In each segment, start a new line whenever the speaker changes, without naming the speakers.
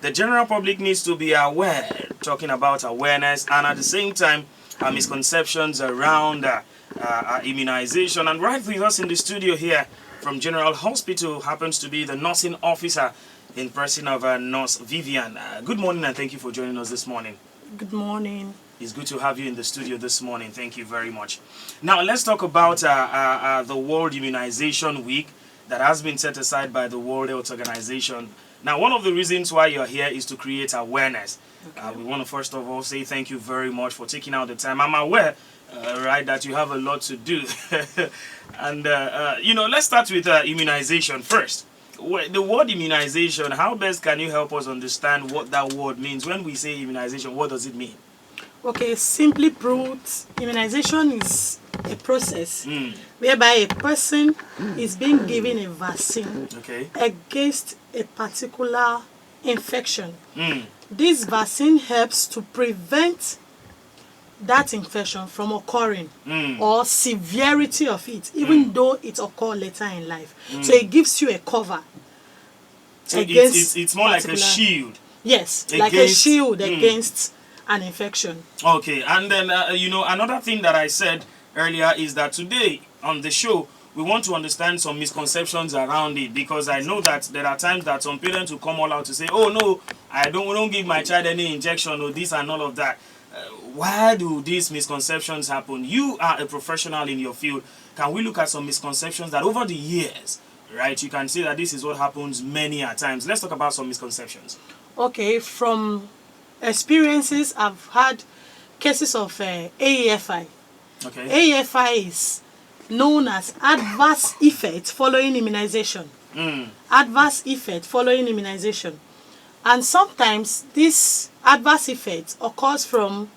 the general public needs to be aware, talking about awareness, and at the same time, misconceptions around immunization. And right with us in the studio here from General Hospital happens to be the nursing officer in person of Nurse Vivian. Good morning, and thank you for joining us this morning.
Good morning.
It's good to have you in the studio this morning. Thank you very much. Now, let's talk about the World Immunization Week that has been set aside by the World Health Organization. Now, one of the reasons why you're here is to create awareness. Okay. We want to first of all say thank you very much for taking out the time. I'm aware, right, that you have a lot to do. And, let's start with immunization first. The word immunization, how best can you help us understand what that word means? When we say immunization, what does it mean?
Okay, simply put, immunization is a process whereby a person is being given a vaccine against a particular infection. This vaccine helps to prevent that infection from occurring or severity of it, even though it occurs later in life. So it gives you a cover.
So it's more like a shield.
Yes, like a shield against an infection.
Okay, and then, another thing that I said earlier is that today on the show, we want to understand some misconceptions around it, because I know that there are times that some parents will come all out to say, oh no, I don't give my child any injection or this and all of that. Why do these misconceptions happen? You are a professional in your field. Can we look at some misconceptions that over the years, right, you can see that this is what happens many a times? Let's talk about some misconceptions.
Okay, from experiences, I've had cases of AEFI. Okay. AEFI is known as adverse effect following immunization. Adverse effect following immunization. And sometimes this adverse effect occurs from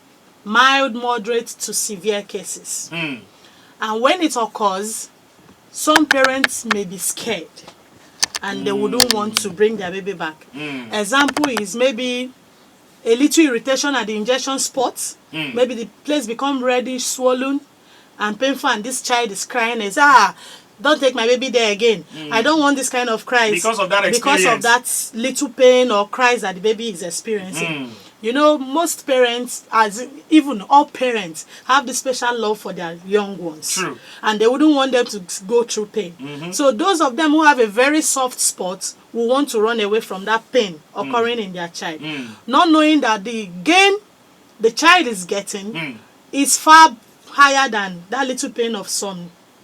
mild, moderate to severe cases. And when it occurs, some parents may be scared and they wouldn't want to bring their baby back. Example is maybe a little irritation at the injection spot. Maybe the place become reddish, swollen, and painful, and this child is crying and says, don't take my baby there again. I don't want this kind of cries.
Because of that experience.
Because of that little pain or cries that the baby is experiencing. You know, most parents, even all parents, have this special love for their young ones.
True.
And they wouldn't want them to go through pain. So those of them who have a very soft spot will want to run away from that pain occurring in their child. Not knowing that the gain the child is getting is far higher than that little pain of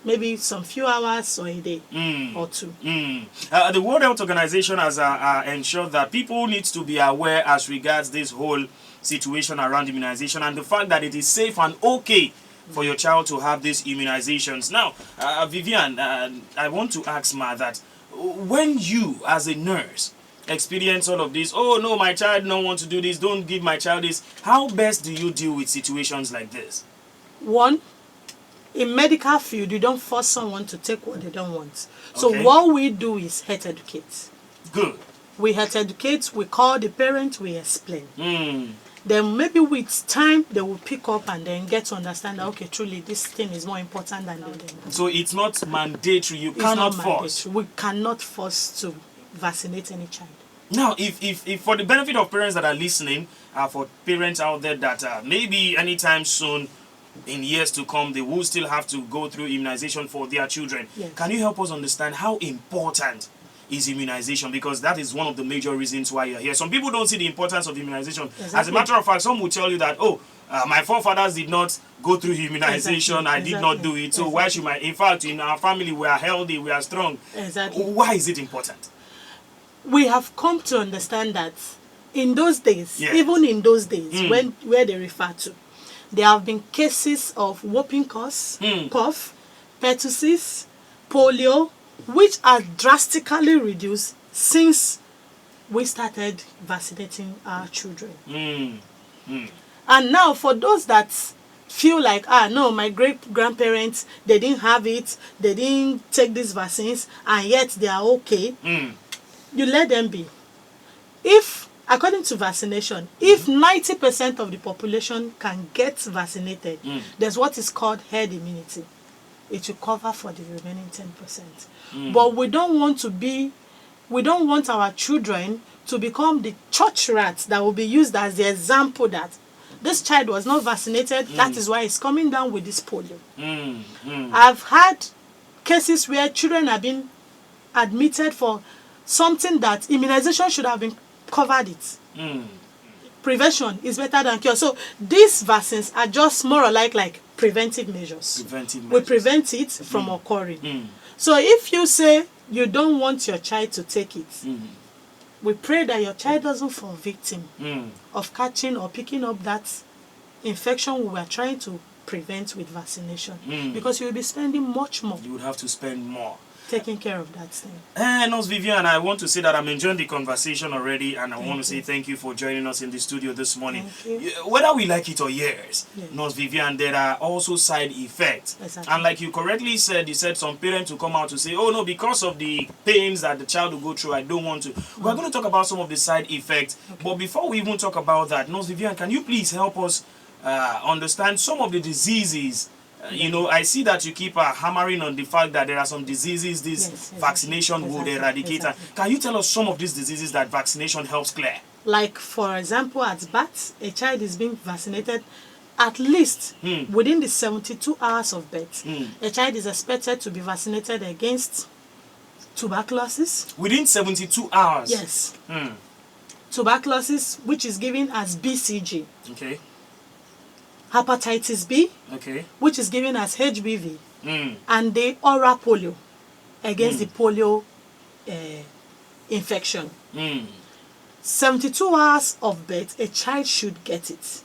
maybe some few hours or a day or two.
The World Health Organization has ensured that people need to be aware as regards this whole situation around immunization and the fact that it is safe and okay for your child to have these immunizations. Now, Vivian, I want to ask Ma that when you, as a nurse, experience all of this, oh no, my child don't want to do this, don't give my child this, how best do you deal with situations like this?
One, in medical field, you don't force someone to take what they don't want. So what we do is health educate.
Good.
We health educate, we call the parent, we explain. Then maybe with time, they will pick up and then get to understand that, okay, truly, this thing is more important than the other.
So it's not mandatory, you cannot force.
We cannot force to vaccinate any child.
Now, if for the benefit of parents that are listening, for parents out there that maybe anytime soon, in years to come, they will still have to go through immunization for their children.
Yes.
Can you help us understand how important is immunization? Because that is one of the major reasons why you're here. Some people don't see the importance of immunization.
Exactly.
As a matter of fact, some will tell you that, my forefathers did not go through immunization. I did not do it. So why should in fact, in our family, we are healthy, we are strong.
Exactly.
Why is it important?
We have come to understand that in those days, even in those days, where they refer to, there have been cases of whooping cough, pertussis, polio, which are drastically reduced since we started vaccinating our children. And now for those that feel like, no, my great-grandparents, they didn't have it, they didn't take these vaccines, and yet they are okay, you let them be. If according to vaccination, if 90% of the population can get vaccinated, there's what is called herd immunity. It will cover for the remaining 10%. But we don't want our children to become the church rat that will be used as the example that this child was not vaccinated, that is why he's coming down with this polio. I've had cases where children have been admitted for something that immunization should have been covered it. Prevention is better than cure. So these vaccines are just more or like preventive measures. We prevent it from occurring. So if you say you don't want your child to take it, we pray that your child doesn't fall victim of catching or picking up that infection we were trying to prevent with vaccination. Because you will be spending much more.
You would have to spend more
taking care of that thing.
Nurse Vivian, I want to say that I'm enjoying the conversation already, and I want to say thank you for joining us in the studio this morning. Whether we like it or yes, Nurse Vivian, there are also side effects.
Exactly.
And like you correctly said, you said some parents will come out to say, oh no, because of the pains that the child will go through, I don't want to. We're going to talk about some of the side effects. But before we even talk about that, Nurse Vivian, can you please help us understand some of the diseases? You know, I see that you keep hammering on the fact that there are some diseases this vaccination would eradicate. Can you tell us some of these diseases that vaccination helps clear?
Like, for example, at birth, a child is being vaccinated at least within the 72 hours of birth. A child is expected to be vaccinated against tuberculosis.
Within 72 hours?
Yes. Tuberculosis, which is given as BCG.
Okay.
Hepatitis B, which is given as HBV, and the oral polio against the polio infection. 72 hours of birth, a child should get it.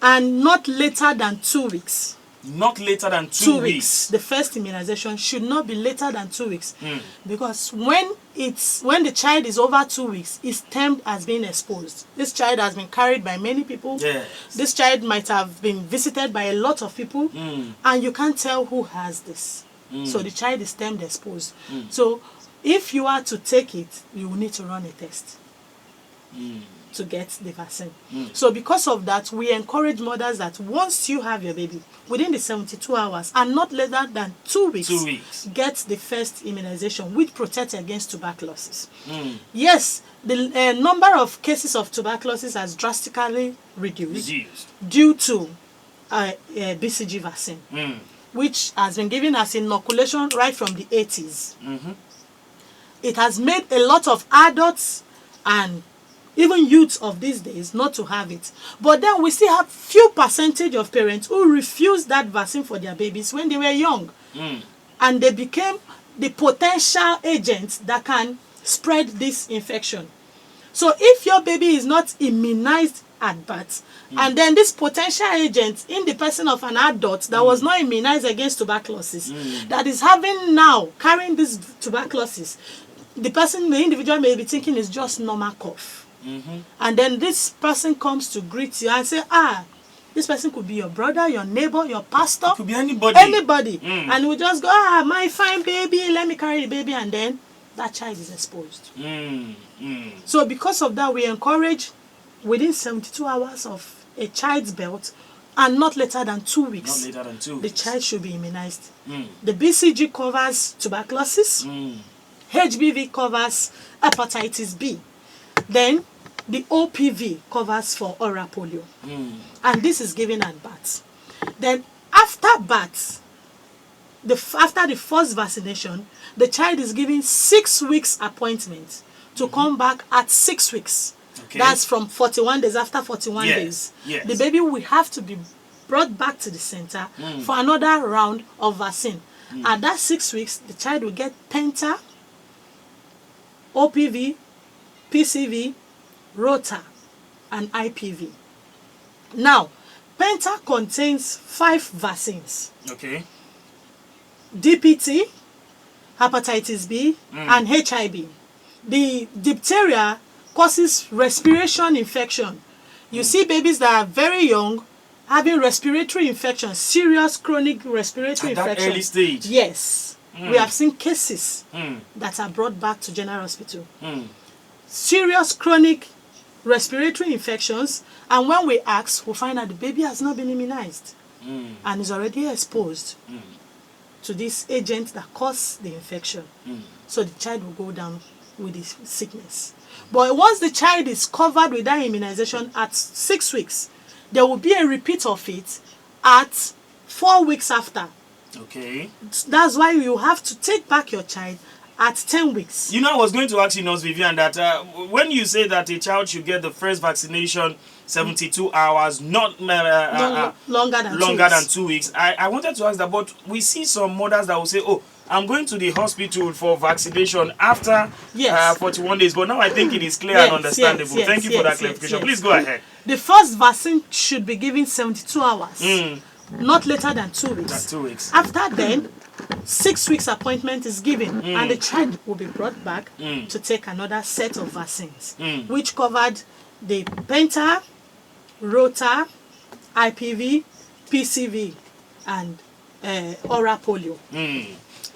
And not later than 2 weeks.
Not later than 2 weeks.
The first immunization should not be later than 2 weeks. Because when the child is over 2 weeks, it's termed as being exposed. This child has been carried by many people.
Yes.
This child might have been visited by a lot of people. And you can't tell who has this. So the child is termed exposed. So if you are to take it, you will need to run a test to get the vaccine. So because of that, we encourage mothers that once you have your baby, within the 72 hours and not later than 2 weeks, get the first immunization, which protects against tuberculosis. Yes, the number of cases of tuberculosis has drastically reduced due to BCG vaccine, which has been given as inoculation right from the 80s. It has made a lot of adults and even youths of these days not to have it. But then we still have few percentage of parents who refuse that vaccine for their babies when they were young. And they became the potential agents that can spread this infection. So if your baby is not immunized at birth, and then this potential agent in the person of an adult that was not immunized against tuberculosis, that is carrying this tuberculosis, the individual may be thinking it's just normal cough. And then this person comes to greet you and say, this person could be your brother, your neighbor, your pastor.
It could be anybody.
And we just go, my fine baby, let me carry the baby, and then that child is exposed. So because of that, we encourage within 72 hours of a child's birth and not later than 2 weeks, the child should be immunized. The BCG covers tuberculosis. HBV covers hepatitis B. Then the OPV covers for oral polio. And this is given at birth. Then after birth, after the first vaccination, the child is given 6 weeks appointment to come back at 6 weeks. That's from 41 days, after 41 days. The baby will have to be brought back to the center for another round of vaccine. At that 6 weeks, the child will get Penta, OPV, PCV, Rota, and IPV. Now, Penta contains 5 vaccines. DPT, hepatitis B, and HIV. The diphtheria causes respiration infection. You see babies that are very young having respiratory infection, serious chronic respiratory infection. At that early stage? Yes. We have seen cases that are brought back to General Hospital. Serious chronic respiratory infections, and when we ask, we find that the baby has not been immunized and is already exposed to this agent that causes the infection. So the child will go down with the sickness. But once the child is covered with that immunization at 6 weeks, there will be a repeat of it at 4 weeks after.
Okay.
That's why you have to take back your child at 10 weeks.
You know, I was going to ask you, Nurse Vivian, that when you say that a child should get the first vaccination 72 hours, not
longer
than 2 weeks, I wanted to ask that, but we see some mothers that will say, oh, I'm going to the hospital for vaccination after 41 days. But now I think it is clear and understandable. Thank you for that clarification. Please go ahead.
The first vaccine should be given 72 hours, not later than 2 weeks.
2 weeks.
After then, 6 weeks appointment is given, and the child will be brought back to take another set of vaccines, which covered the penta, rota, IPV, PCV, and oral polio.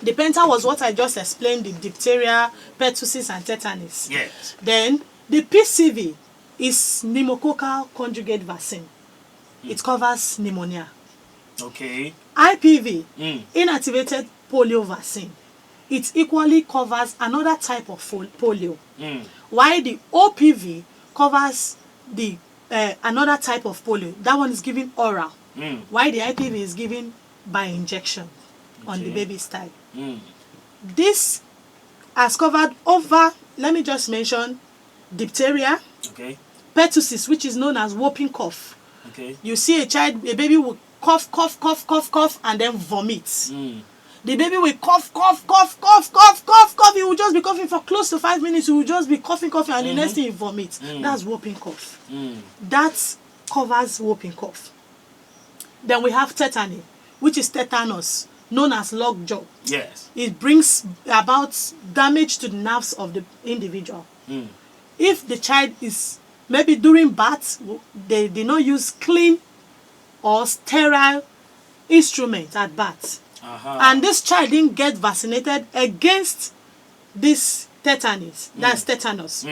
The penta was what I just explained, the diphtheria, pertussis, and tetanus.
Yes.
Then the PCV is pneumococcal conjugate vaccine. It covers pneumonia.
Okay.
IPV, inactivated polio vaccine. It equally covers another type of polio. While the OPV covers the another type of polio. That one is given oral. While the IPV is given by injection on the baby's thigh. This has covered over, let me just mention, diphtheria, pertussis, which is known as whooping cough. You see a baby will cough, cough, cough, cough, cough, and then vomit. The baby will cough, cough, cough, cough, cough, cough, cough. He will just be coughing for close to 5 minutes. He will just be coughing, coughing, and the next thing he vomits. That's whooping cough. That covers whooping cough. Then we have tetany, which is tetanus, known as lockjaw.
Yes.
It brings about damage to the nerves of the individual. If the child is, maybe during birth, they did not use clean or sterile instruments at birth, and this child didn't get vaccinated against this tetanus, that's tetanus,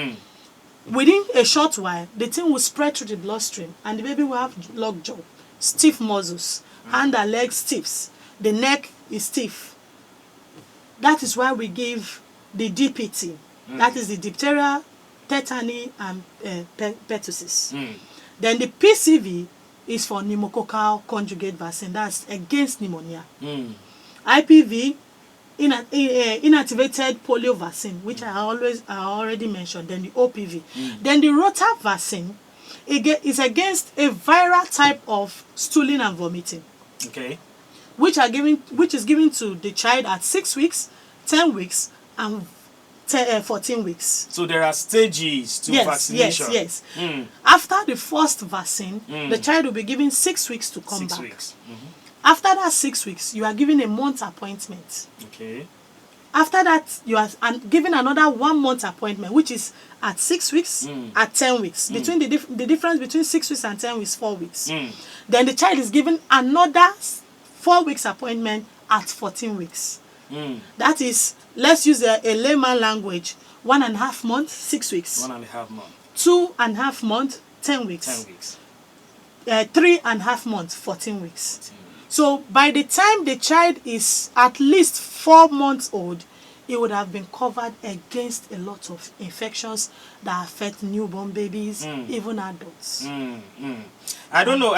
within a short while, the thing will spread through the bloodstream, and the baby will have lockjaw, stiff muscles, hand and leg stiffs, the neck is stiff. That is why we give the DPT, that is the diphtheria, tetany, and pertussis. Then the PCV is for pneumococcal conjugate vaccine, that's against pneumonia. IPV, inactivated polio vaccine, which I already mentioned. Then the OPV. Then the rota vaccine is against a viral type of stooling and vomiting. Which is given to the child at 6 weeks, 10 weeks, and 14 weeks.
So there are stages to vaccination.
Yes. After the first vaccine, the child will be given 6 weeks to come back. 6 weeks. After that 6 weeks, you are given a month appointment. After that, you are given another 1 month appointment, which is at 6 weeks, at 10 weeks. Between the difference between 6 weeks and 10 weeks, 4 weeks. Then the child is given another 4 weeks appointment at 14 weeks. That is, let's use a layman language, 1.5 months, 6 weeks.
1.5 months.
2.5 months, 10 weeks.
10 weeks.
3.5 months, 14 weeks. So by the time the child is at least 4 months old, it would have been covered against a lot of infections that affect newborn babies, even adults.
I don't know.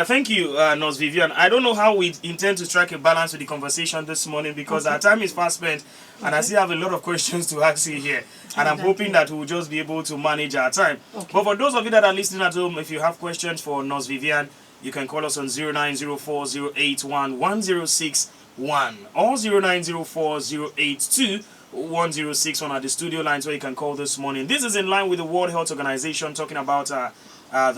Thank you, Nurse Vivian. I don't know how we intend to strike a balance with the conversation this morning, because our time is fast spent, and I still have a lot of questions to ask you here. And I'm hoping that we'll just be able to manage our time. But for those of you that are listening at home, if you have questions for Nurse Vivian, you can call us on 0904-081-1061 or 0904-082-1061 at the studio lines where you can call this morning. This is in line with the World Health Organization talking about the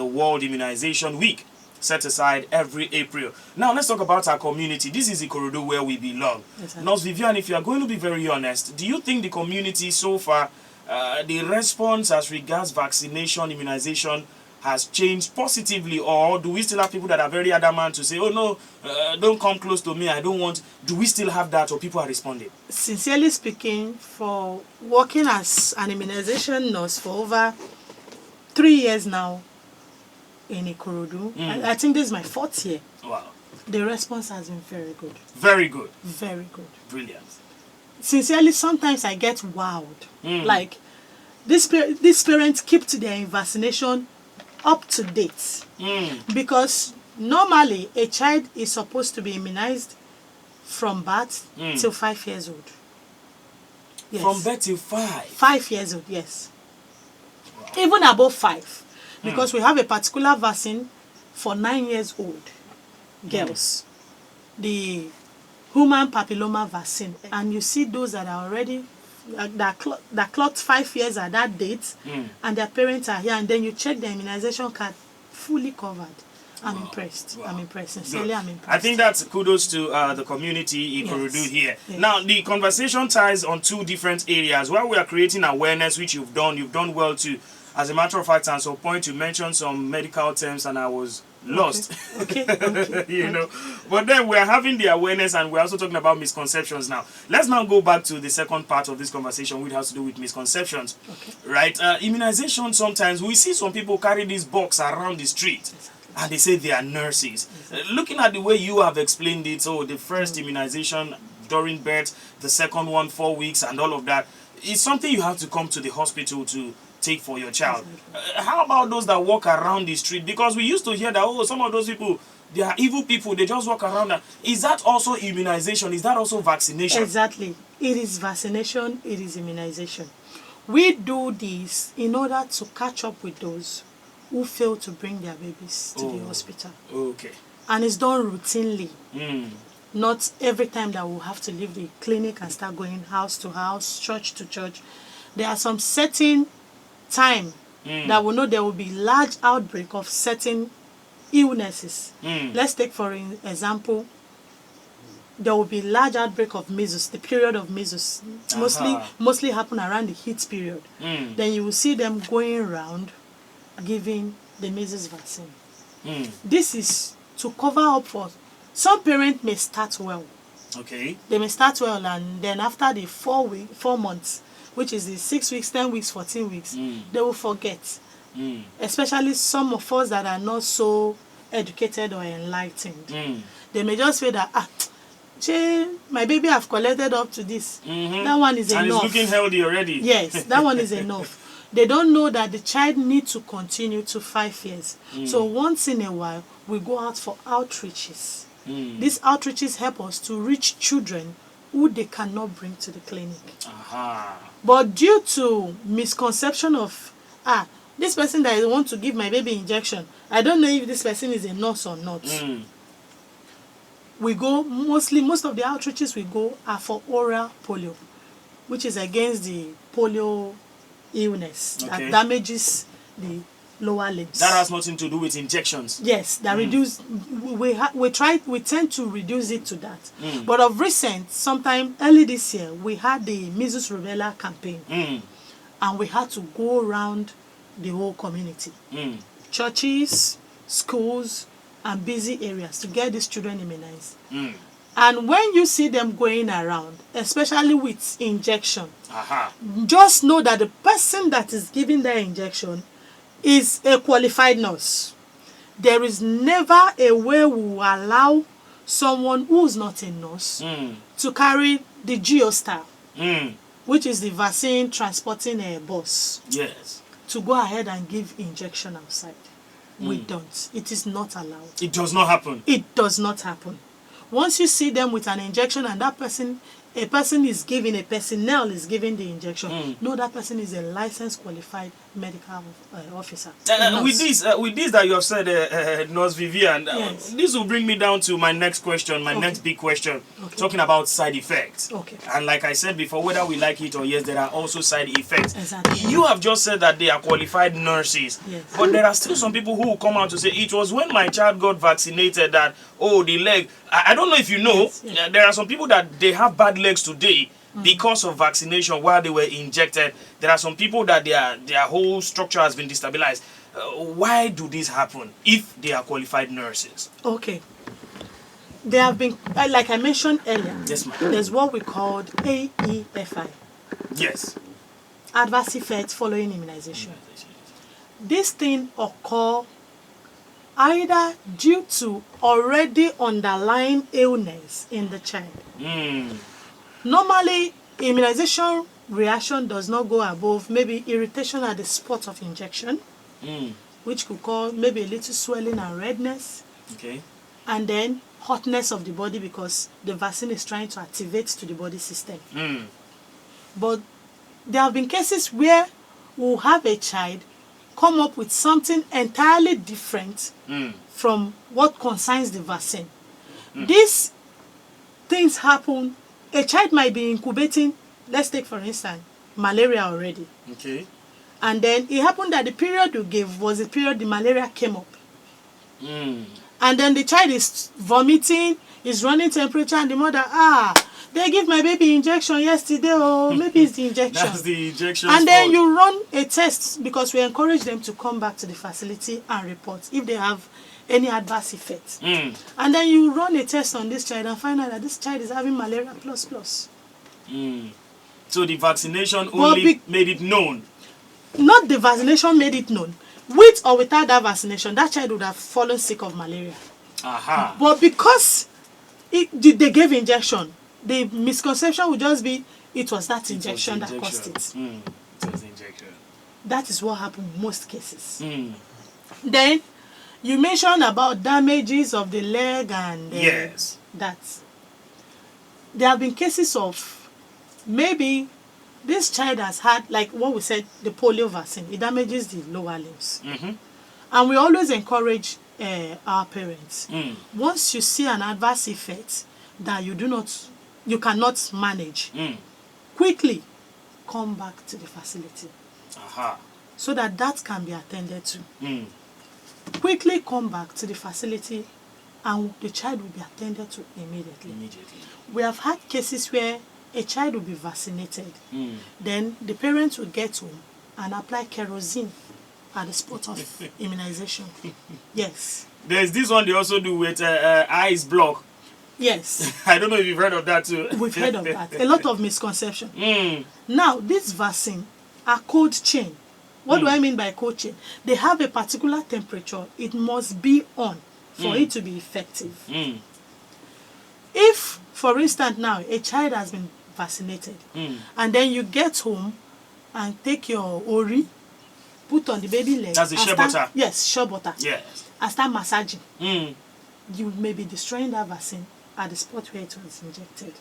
World Immunization Week set aside every April. Now let's talk about our community. This is Ikorodu where we belong. Nurse Vivian, if you are going to be very honest, do you think the community so far, the response as regards vaccination, immunization, has changed positively, or do we still have people that are very adamant to say, oh no, don't come close to me, I don't want? Do we still have that, or people are responding?
Sincerely speaking, for working as an immunization nurse for over 3 years now in Ikorodu, I think this is my 4th year.
Wow.
The response has been very good.
Very good.
Very good.
Brilliant.
sincerely, sometimes I get wowed. Like, these parents keep to their vaccination up to date. Because normally, a child is supposed to be immunized from birth till 5 years old. Yes.
From birth till 5?
5 years old, yes. Wow. Even above 5. Because we have a particular vaccine for 9 years old girls. The human papilloma vaccine. And you see those that are already, that clocked 5 years at that date, and their parents are here, and then you check their immunization card, fully covered. I'm impressed. Wow. I'm impressed. Sincerely, I'm impressed.
I think that's kudos to the community Ikorodu here.
Yes.
Now, the conversation ties on 2 different areas. Where we are creating awareness, which you've done well too. As a matter of fact, at some point you mentioned some medical terms and I was lost.
Okay.
You know. But then we are having the awareness and we're also talking about misconceptions now. Let's now go back to the second part of this conversation, which has to do with misconceptions.
Okay.
Right? Immunization, sometimes we see some people carry this box around the street. And they say they are nurses. Looking at the way you have explained it, so the first immunization during birth, the second one 4 weeks and all of that, it's something you have to come to the hospital to take for your child. How about those that walk around the street? Because we used to hear that, oh, some of those people, they are evil people, they just walk around. Is that also immunization? Is that also vaccination?
Exactly. It is vaccination, it is immunization. We do this in order to catch up with those who fail to bring their babies to the hospital.
Okay.
And it's done routinely. Not every time that we'll have to leave the clinic and start going house to house, church to church. There are some certain time that we know there will be large outbreak of certain illnesses. Let's take for example, there will be large outbreak of measles, the period of measles. Mostly happen around the heat period. Then you will see them going around giving the measles vaccine. This is to cover up for, some parents may start well.
Okay.
They may start well and then after the 4 months, which is the 6 weeks, 10 weeks, 14 weeks, they will forget. Especially some of us that are not so educated or enlightened. They may just say that, my baby have collected up to this. That one is enough.
And it's looking healthy already.
Yes, that one is enough. They don't know that the child needs to continue to 5 years. So once in a while, we go out for outreaches. These outreaches help us to reach children who they cannot bring to the clinic. But due to misconception of, this person that I want to give my baby injection, I don't know if this person is a nurse or not. We go, most of the outreaches we go are for oral polio, which is against the polio illness that damages the lower limbs.
That has nothing to do with injections.
Yes, that reduce. We tend to reduce it to that. But of recent, sometime early this year, we had the measles rubella campaign, and we had to go around the whole community, churches, schools, and busy areas to get these children immunized. And when you see them going around, especially with injection, just know that the person that is giving the injection is a qualified nurse. There is never a way we will allow someone who's not a nurse to carry the geostar, which is the vaccine transporting a bus, to go ahead and give injection outside. We don't. It is not allowed.
It does not happen.
It does not happen. Once you see them with an injection and that person, a personnel is giving the injection, no, that person is a licensed qualified medical officer.
With this that you have said, Nurse Vivian, this will bring me down to my next question, next big question, talking about side effects. And like I said before, whether we like it or yes, there are also side effects.
Exactly.
You have just said that they are qualified nurses, but there are still some people who will come out to say, it was when my child got vaccinated that, oh, the leg. I don't know if you know, there are some people that they have bad legs today because of vaccination while they were injected. There are some people that their whole structure has been destabilized. Why do this happen if they are qualified nurses?
Okay. There have been, like I mentioned earlier,
yes, ma'am.
There's what we called AEFI.
Yes.
Adverse effects following immunization. This thing occur either due to already underlying illness in the child. Normally, immunization reaction does not go above maybe irritation at the spot of injection, which could cause maybe a little swelling and redness.
Okay.
And then hotness of the body because the vaccine is trying to activate to the body system. But there have been cases where we'll have a child come up with something entirely different from what concerns the vaccine. These things happen. A child might be incubating, let's take for instance, malaria already.
Okay.
And then it happened that the period you gave was the period the malaria came up. And then the child is vomiting, is running temperature, and the mother, they give my baby injection yesterday, or maybe it's the injection.
That's the injection.
And then you run a test because we encourage them to come back to the facility and report if they have any adverse effects. And then you run a test on this child and find out that this child is having malaria plus.
So the vaccination only made it known.
Not the vaccination made it known. With or without that vaccination, that child would have fallen sick of malaria. But because they gave injection, the misconception would just be it was that injection that caused it.
It was the injection.
That is what happened in most cases. Then you mentioned about damages of the leg and
yes,
that. There have been cases of maybe this child has had, like what we said, the polio vaccine. It damages the lower limbs. And we always encourage our parents. Once you see an adverse effect that you cannot manage, quickly come back to the facility. So that can be attended to. Quickly come back to the facility and the child will be attended to immediately. We have had cases where a child will be vaccinated. Then the parents will get home and apply kerosene at the spot of immunization. Yes.
There's this one they also do with ice block.
Yes.
I don't know if you've heard of that too.
We've heard of that. A lot of misconception. Now, this vaccine are cold chain. What do I mean by cold chain? They have a particular temperature it must be on for it to be effective. If, for instance, now a child has been vaccinated and then you get home and take your ori, put on the baby leg.
That's the shea butter.
Yes, shea butter.
Yes.
And start massaging. You may be destroying that vaccine at the spot where it was injected.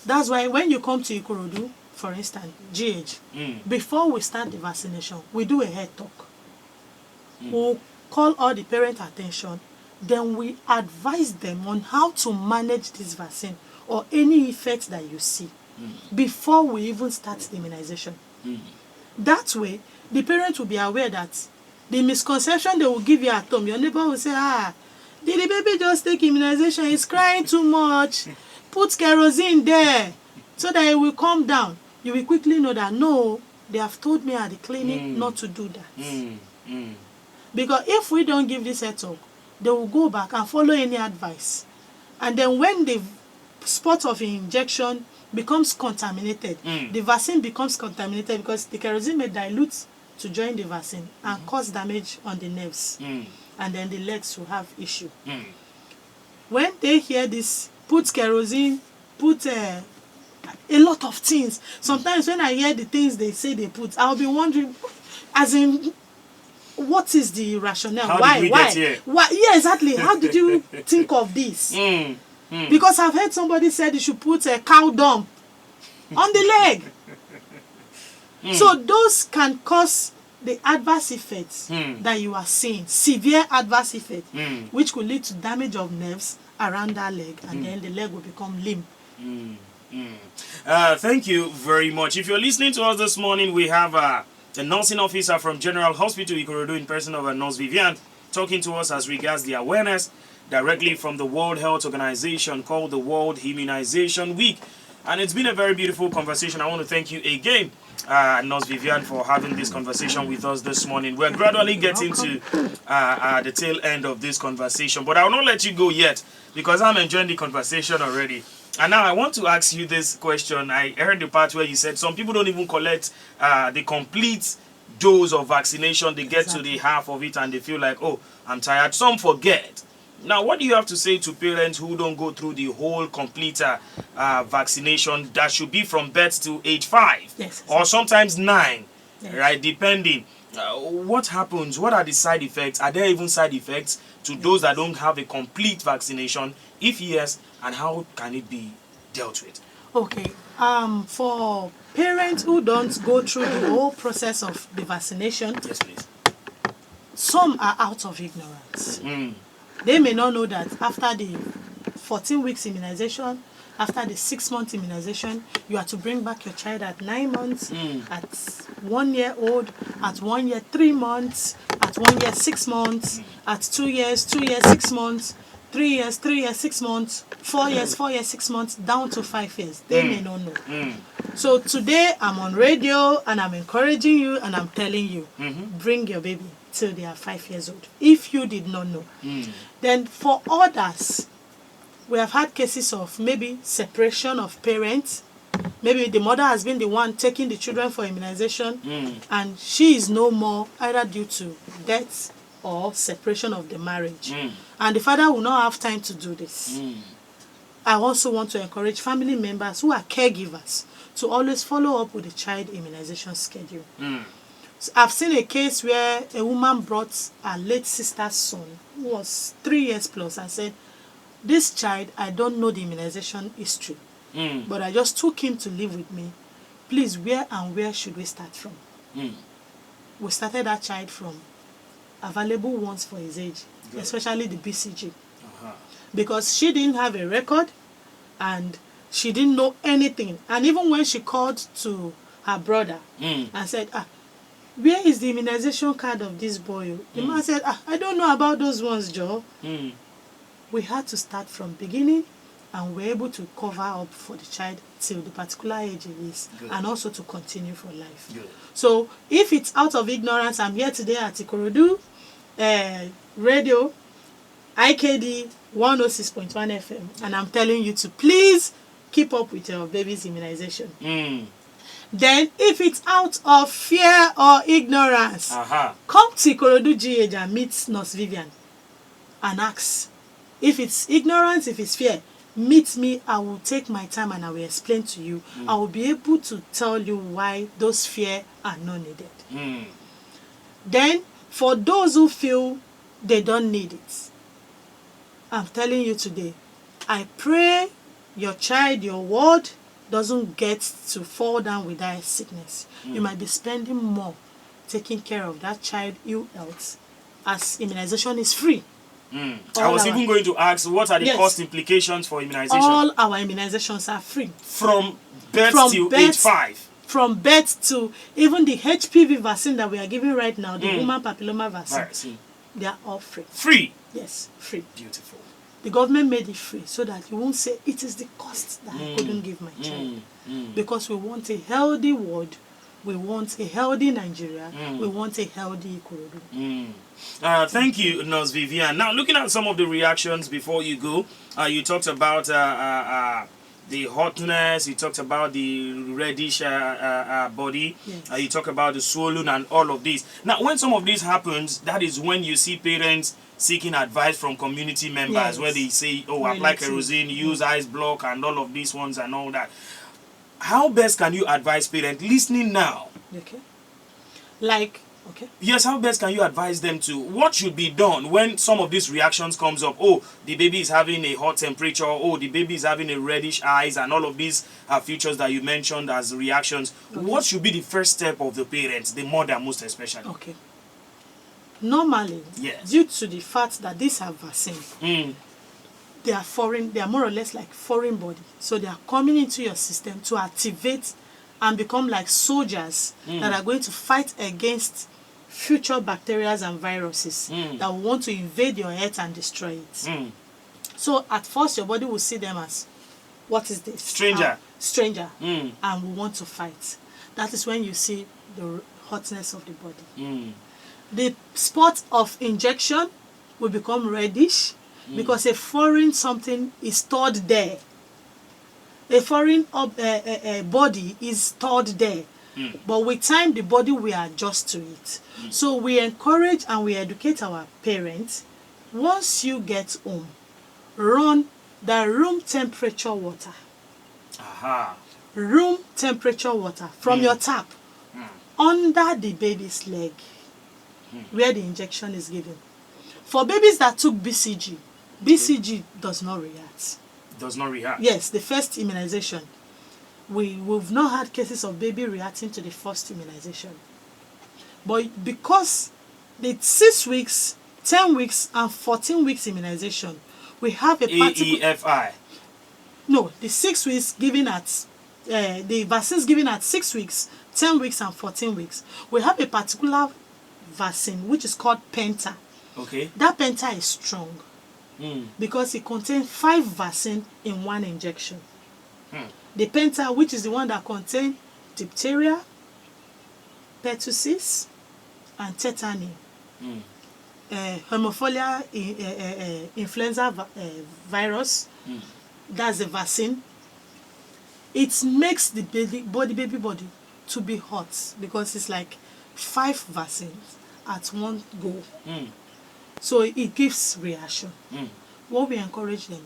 That's why when you come to Ikorodu, for instance, GH, before we start the vaccination, we do a head talk. We'll call all the parent attention, then we advise them on how to manage this vaccine or any effects that you see before we even start the immunization. That way, the parent will be aware that the misconception they will give you at home, your neighbor will say, did the baby just take immunization? He's crying too much. Put kerosene there so that it will calm down. You will quickly know that, no, they have told me at the clinic not to do that. Because if we don't give this head talk, they will go back and follow any advice. And then when the spot of injection becomes contaminated, the vaccine becomes contaminated because the kerosene may dilute to join the vaccine and cause damage on the nerves. And then the legs will have issue. When they hear this, put kerosene, put a lot of things. Sometimes when I hear the things they say they put, I'll be wondering, as in, what is the rationale?
How did we get here?
Why? Yeah, exactly. How did you think of this? Because I've heard somebody said you should put a cow dung on the leg. So those can cause the adverse effects that you are seeing, severe adverse effects, which could lead to damage of nerves around that leg, and then the leg will become limp.
Thank you very much. If you're listening to us this morning, we have the nursing officer from General Hospital Ikorodu in person of Nurse Vivian talking to us as regards the awareness directly from the World Health Organization called the World Immunization Week. And it's been a very beautiful conversation. I want to thank you again, Nurse Vivian, for having this conversation with us this morning. We're gradually getting to the tail end of this conversation, but I will not let you go yet because I'm enjoying the conversation already. And now I want to ask you this question. I heard the part where you said some people don't even collect the complete dose of vaccination. They get to the half of it and they feel like, oh, I'm tired. Some forget. Now, what do you have to say to parents who don't go through the whole complete vaccination that should be from birth to age 5?
Yes.
Or sometimes 9,
Yes.
right? Depending. What happens? What are the side effects? Are there even side effects to those that don't have a complete vaccination? If yes, and how can it be dealt with?
Okay. For parents who don't go through the whole process of the vaccination,
Yes, please.
some are out of ignorance.
Mm.
They may not know that after the 14 weeks immunization, after the 6-month immunization, you are to bring back your child at 9 months, at 1 year old, at 1 year 3 months, at 1 year 6 months, at 2 years 6 months, 3 years 6 months, 4 years 6 months, down to 5 years. They may not know. So today I'm on radio and I'm encouraging you and I'm telling you, bring your baby till they are 5 years old. If you did not know. Then for others, we have had cases of maybe separation of parents. Maybe the mother has been the one taking the children for immunization and she is no more, either due to death or separation of the marriage. And the father will not have time to do this. I also want to encourage family members who are caregivers to always follow up with the child immunization schedule. So I've seen a case where a woman brought her late sister's son, who was 3 years plus, and said, this child, I don't know the immunization history, but I just took him to live with me. Please, where should we start from? We started that child from available ones for his age, especially the BCG. Because she didn't have a record and she didn't know anything. And even when she called to her brother and said, where is the immunization card of this boy? The man said, I don't know about those ones, Joe. We had to start from beginning and we're able to cover up for the child till the particular age it is. And also to continue for life. So if it's out of ignorance, I'm here today at Ikorodu Radio, IKD 106.1 FM, and I'm telling you to please keep up with your baby's immunization. Then, if it's out of fear or ignorance, come to Ikorodu GH and meet Nurse Vivian and ask. If it's ignorance, if it's fear, meet me. I will take my time and I will explain to you. I will be able to tell you why those fear are not needed. Then, for those who feel they don't need it, I'm telling you today, I pray your child, your ward, doesn't get to fall down with that sickness. You might be spending more taking care of that child ill health, as immunization is free.
I was even going to ask, what are the cost implications for immunization?
All our immunizations are free.
From birth till age 5? From
birth to even the HPV vaccine that we are giving right now, the human papilloma vaccine, they are all free.
Free?
Yes, free.
Beautiful.
The government made it free so that you won't say it is the cost that I couldn't give my child. Because we want a healthy world, we want a healthy Nigeria, we want a healthy Ikorodu.
Thank you, Nurse Vivian. Now, looking at some of the reactions before you go, you talked about the hotness, you talked about the reddish body, you talked about the swollen and all of this. Now, when some of this happens, that is when you see parents seeking advice from community members, where they say, oh, apply kerosene, use ice block and all of these ones and all that. How best can you advise parents listening now? Yes, how best can you advise them to what should be done when some of these reactions comes up? Oh, the baby is having a hot temperature. Oh, the baby is having a reddish eyes and all of these features that you mentioned as reactions. What should be the first step of the parents, the mother most especially?
Normally, due to the fact that these are vaccines, they are foreign, they are more or less like foreign body. So they are coming into your system to activate and become like soldiers that are going to fight against future bacteria and viruses that will want to invade your health and destroy it. So at first your body will see them as, what is this? Stranger. And we want to fight. That is when you see the hotness of the body. The spot of injection will become reddish because a foreign something is stored there. A foreign body is stored there. But with time, the body will adjust to it. So we encourage and we educate our parents Once you get home, run the room temperature water.
Aha.
Room temperature water from your tap under the baby's leg where the injection is given. For babies that took BCG, BCG does not react.
Does not react?
Yes, the first immunization. We've not had cases of baby reacting to the first immunization. But because the 6 weeks, 10 weeks, and 14 weeks immunization, we have a particular...
AEFI.
No, the 6 weeks given at... the vaccines given at 6 weeks, 10 weeks, and 14 weeks. We have a particular vaccine which is called Penta.
Okay.
That Penta is strong because it contains 5 vaccines in one injection. The Penta, which is the one that contains diphtheria, pertussis, and tetany. Hemophilia influenza virus, that's the vaccine. It makes the baby body to be hot because it's like 5 vaccines at one go. So it gives reaction. What we encourage them,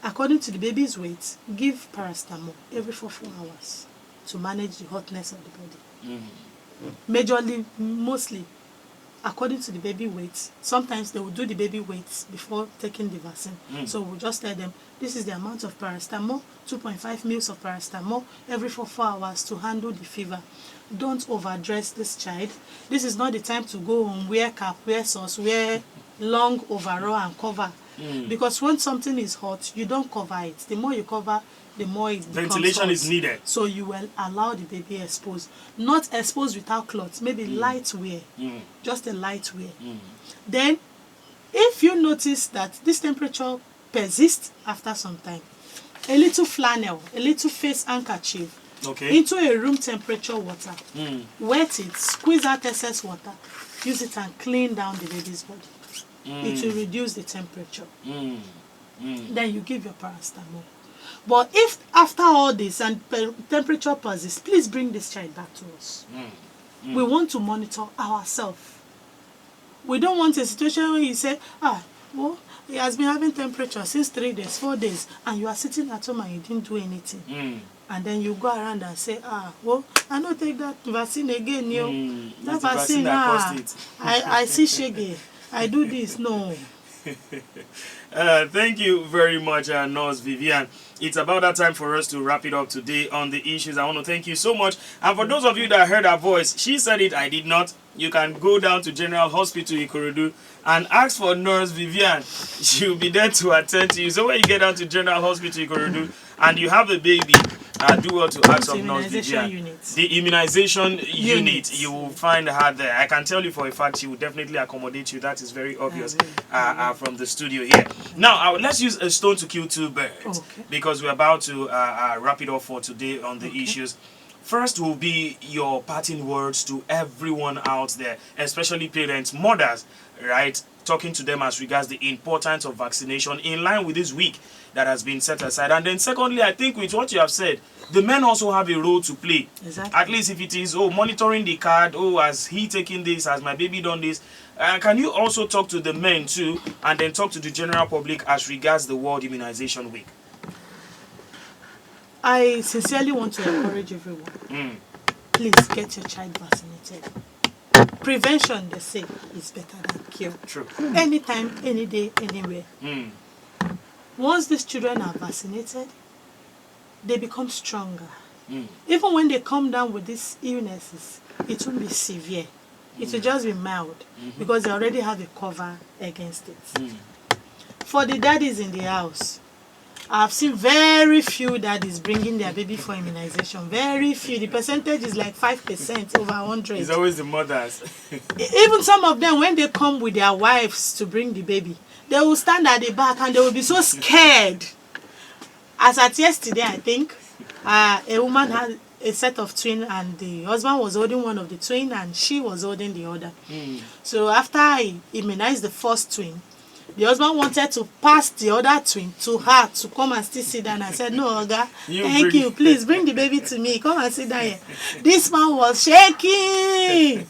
according to the baby's weight, give paracetamol every 4 hours to manage the hotness of the body. Majorly, mostly, according to the baby weight. Sometimes they will do the baby weight before taking the vaccine. So we'll just tell them, this is the amount of paracetamol, 2.5 mils of paracetamol every 4 hours to handle the fever. Don't overdress this child. This is not the time to go and wear cap, wear socks, wear long overall and cover. Because when something is hot, you don't cover it. The more you cover, the more it becomes
Ventilation
hot.
is needed.
So you will allow the baby exposed. Not exposed without clothes, maybe light wear. Just a light wear. Then, if you notice that this temperature persists after some time, a little flannel, a little face handkerchief, into a room temperature water, wet it, squeeze out excess water, use it and clean down the baby's body. It will reduce the temperature. Then you give your paracetamol. But if after all this and temperature persists, please bring this child back to us. We want to monitor ourselves. We don't want a situation where you say, well, he has been having temperature since 3 days, 4 days, and you are sitting at home and you didn't do anything. And then you go around and say, well, I don't take that vaccine again, that vaccine, I see shaggy. I do this. No.
Thank you very much, Nurse Vivian. It's about that time for us to wrap it up today on the issues. I want to thank you so much. And for those of you that heard her voice, she said it, I did not. You can go down to General Hospital Ikorodu and ask for Nurse Vivian. She'll be there to attend to you. So when you get down to General Hospital Ikorodu and you have a baby, do well to ask of Nurse Vivian. The immunization unit, you will find her there. I can tell you for a fact she will definitely accommodate you. That is very obvious from the studio here. Now, let's use a stone to kill 2 birds because we're about to wrap it up for today on the issues. First will be your parting words to everyone out there, especially parents, mothers, right? Talking to them as regards the importance of vaccination in line with this week that has been set aside. And then secondly, I think with what you have said, the men also have a role to play.
Exactly.
At least if it is, monitoring the card, has he taken this, has my baby done this? Can you also talk to the men too, and then talk to the general public as regards the World Immunization Week?
I sincerely want to encourage everyone. Please get your child vaccinated. Prevention, they say, is better than cure.
True.
Anytime, any day, anywhere. Once these children are vaccinated, they become stronger. Even when they come down with these illnesses, it won't be severe. It will just be mild because they already have a cover against it. For the daddies in the house, I've seen very few daddies bringing their baby for immunization. Very few. The percentage is like 5% over 100.
It's always the mothers.
Even some of them, when they come with their wives to bring the baby, they will stand at the back and they will be so scared. As at yesterday, I think, a woman had a set of twins and the husband was holding one of the twins and she was holding the other. So after I immunized the first twin, The husband wanted to pass the other twin to her to come and still sit down. I said, no, Oga, thank you. Please bring the baby to me. Come and sit down here. This man was shaking.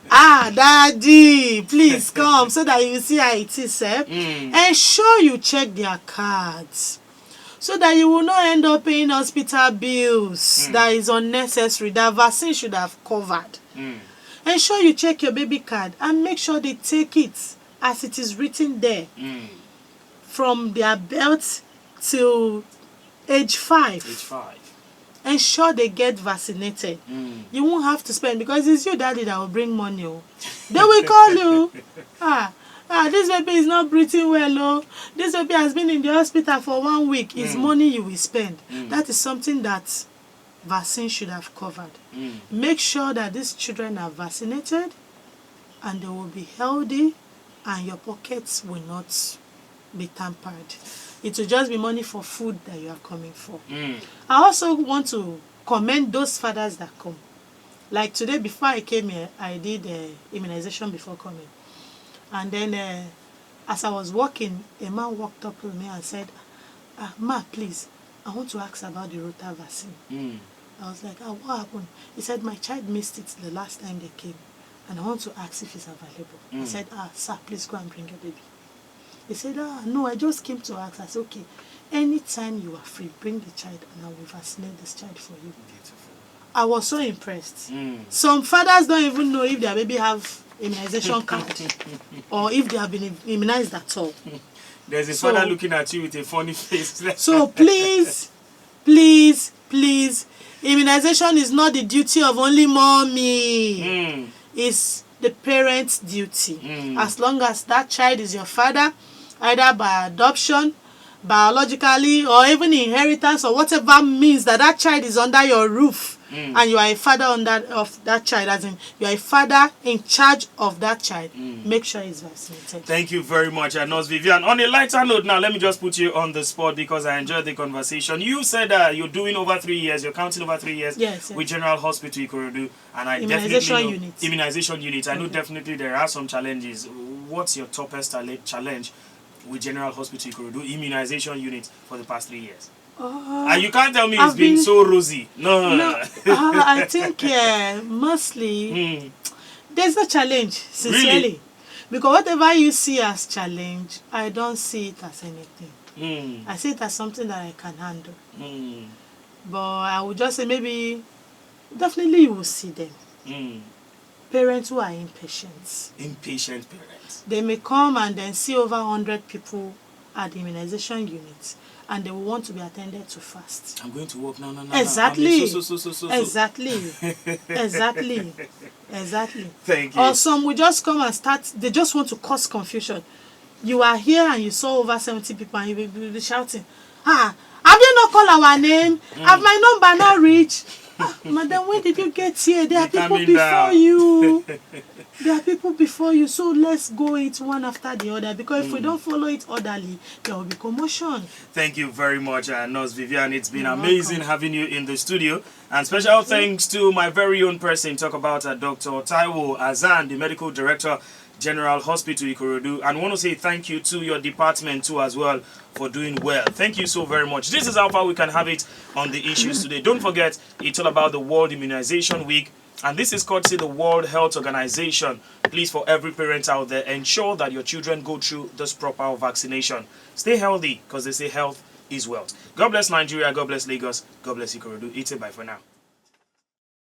Daddy, please come so that you see how it is. Ensure you check their cards so that you will not end up paying hospital bills that is unnecessary, that vaccine should have covered. Ensure you check your baby card and make sure they take it as it is written there from their birth till age 5. Ensure they get vaccinated. You won't have to spend, because it's your daddy that will bring money. They will call you. This baby is not breathing well. Oh, this baby has been in the hospital for 1 week. It's money you will spend. That is something that vaccine should have covered. Make sure that these children are vaccinated and they will be healthy, and your pockets will not be tampered. It will just be money for food that you are coming for. I also want to commend those fathers that come. Like today, before I came here, I did immunization before coming. And then as I was walking, a man walked up to me and said, Ma, please, I want to ask about the Rota vaccine. I was like, what happened? He said, my child missed it the last time they came, and I want to ask if it's available. I said, sir, please go and bring your baby. He said, no, I just came to ask. I said, okay, anytime you are free, bring the child and I will vaccinate this child for you. Beautiful. I was so impressed. Some fathers don't even know if their baby have immunization card or if they have been immunized at all.
There's a father looking at you with a funny face.
So please, please, please, immunization is not the duty of only mommy. It's the parent's duty. As long as that child is your father, either by adoption, biologically, or even inheritance, or whatever means that child is under your roof, and you are a father of that child, as in you are a father in charge of that child, make sure he's vaccinated.
Thank you very much, Nurse Vivian. On a lighter note now, let me just put you on the spot because I enjoyed the conversation. You said you're doing over 3 years, you're counting over 3 years with General Hospital Ikorodu, and I definitely know immunization unit. I know definitely there are some challenges. What's your toughest challenge with General Hospital Ikorodu immunization unit for the past 3 years? And you can't tell me it's been so rosy. No.
I think mostly there's a challenge, sincerely. Really? Because whatever you see as challenge, I don't see it as anything. I see it as something that I can handle. But I would just say maybe, definitely you will see them. Parents who are impatient. Impatient parents. They may come and then see over 100 people at the immunization unit, and they will want to be attended to fast. I'm going to work now. Exactly. Exactly. Exactly. Exactly. Thank you. Or some will just come and start, they just want to cause confusion. You are here and you saw over 70 people and you will be shouting, have you not called our name? Have my number not reached? Madam, when did you get here? There are people before you. There are people before you, so let's go it one after the other, because if we don't follow it orderly, there will be commotion. Thank you very much, Nurse Vivian. It's been amazing having you in the studio. And special thanks to my very own person, talk about Dr. Taiwo Azan, the Medical Director, General Hospital Ikorodu. And I want to say thank you to your department too as well for doing well. Thank you so very much. This is how far we can have it on the issues today. Don't forget, it's all about the World Immunization Week. And this is courtesy the World Health Organization. Please, for every parent out there, ensure that your children go through this proper vaccination. Stay healthy, because they say health is wealth. God bless Nigeria. God bless Lagos. God bless Ikorodu. It's a bye for now.